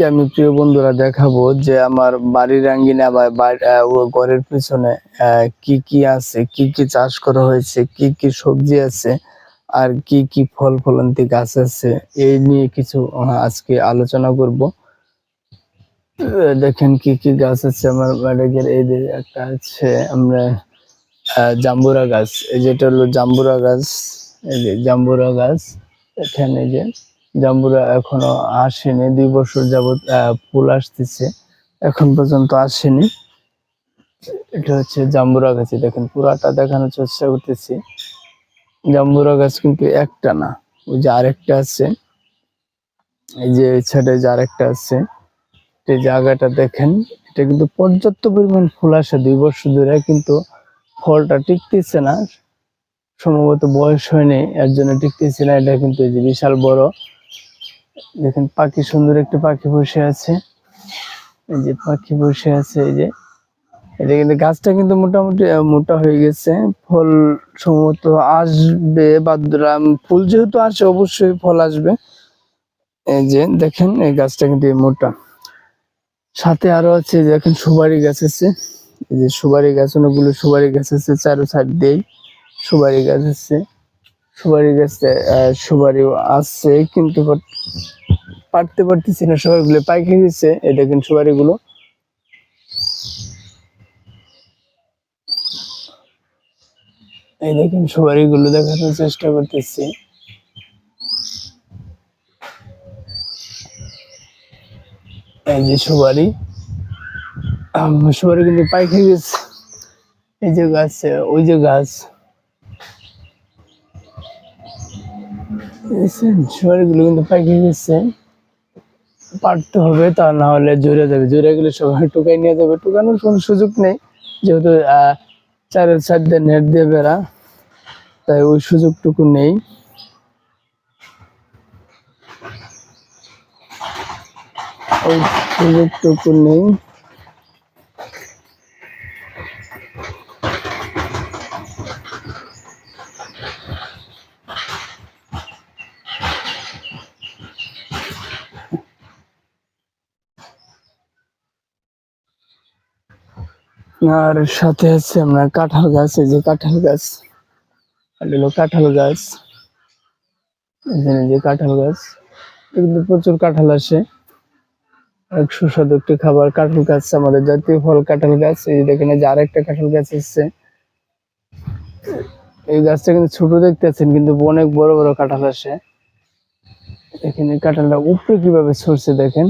আজকে আমি প্রিয় বন্ধুরা দেখাবো যে আমার বাড়ির আঙ্গিনা বা ঘরের পিছনে কি কি আছে, কি কি চাষ করা হয়েছে, কি কি সবজি আছে, আর কি কি ফল ফলন্তি গাছ আছে, এই নিয়ে কিছু আজকে আলোচনা করব। দেখেন কি কি গাছ আছে আমার বাড়ির। এই যে একটা আছে আমরা জাম্বুরা গাছ, এই যেটা হলো জাম্বুরা গাছ। এই যে জাম্বুরা গাছ, এখানে যে জাম্বুরা এখনো আসেনি, 2 বছর যাবত ফুল আসতেছে, এখন পর্যন্ত আসেনি। এটা হচ্ছে জাম্বুরা গাছ, দেখেন পুরাটা দেখানোর চেষ্টা করতেছি। জাম্বুরা গাছ কিন্তু একটা না, ওই যে আরেকটা আছে, এই যে সাইডে যে আরেকটা আছে, এই জায়গাটা দেখেন, এটা কিন্তু পর্যাপ্ত পরিমাণ ফুল আসে 2 বছর ধরে, কিন্তু ফলটা টিকতেছে না, সম্ভবত বয়স হয়নি এর জন্য টিকতেছে না। এটা কিন্তু এই যে বিশাল বড়, দেখেন পাখি, সুন্দর একটি পাখি বসে আছে, এই যে পাখি বসে আছে। এই যে এটা কিন্তু গাছটা কিন্তু মোটামুটি মোটা হয়ে গেছে, ফল সম্ভবত আসবে ভাদ্রা, ফুল যেহেতু আসে অবশ্যই ফল আসবে। এই যে দেখেন এই গাছটা কিন্তু মোটা। সাথে আরো আছে দেখেন সুপারি গাছ আছে, এই যে সুপারি গাছ, অনেকগুলো সুপারি গাছ আছে, চারো সাইড দিয়ে সুপারি গাছ আছে। সুপারি গাছে সুপারিও আছে, কিন্তু পারতে পারতেছি না, সবাইগুলো পাইকে গেছে। এই দেখেন সুপারি গুলো, এই দেখেন সুপারি গুলো দেখানোর চেষ্টা করতেছি। এই যে সুপারি, সুপারি কিন্তু পাইকে গেছে। এই যে গাছ, ওই যে গাছ, সুপারি গুলো কিন্তু পাইকে গেছে, পারতে হবে, তা না হলে জুড়ে যাবে, জুড়ে গেলে সবাই টুকাই নিয়ে যাবে। টুকানোর কোনো সুযোগ নেই, যেহেতু চারের সাইড দিয়ে নেট দিয়ে বেড়া, তাই ওই সুযোগটুকু নেই। ওই সুযোগটুকু নেই। আর সাথে আছে আপনার কাঁঠাল গাছ, এই যে কাঁঠাল গাছ, হলো কাঁঠাল গাছ, এখানে যে কাঁঠাল গাছ, কিন্তু প্রচুর কাঁঠাল আসে, এক সুস্বাদু একটি খাবার কাঁঠাল গাছ, আমাদের জাতীয় ফল কাঁঠাল গাছ। এই দেখেন যে আরেকটা কাঁঠাল গাছ এসছে, এই গাছটা কিন্তু ছোট দেখতেছেন, কিন্তু অনেক বড় বড় কাঁঠাল আসে। এখানে কাঁঠালটা উপরে কিভাবে ছড়ছে দেখেন,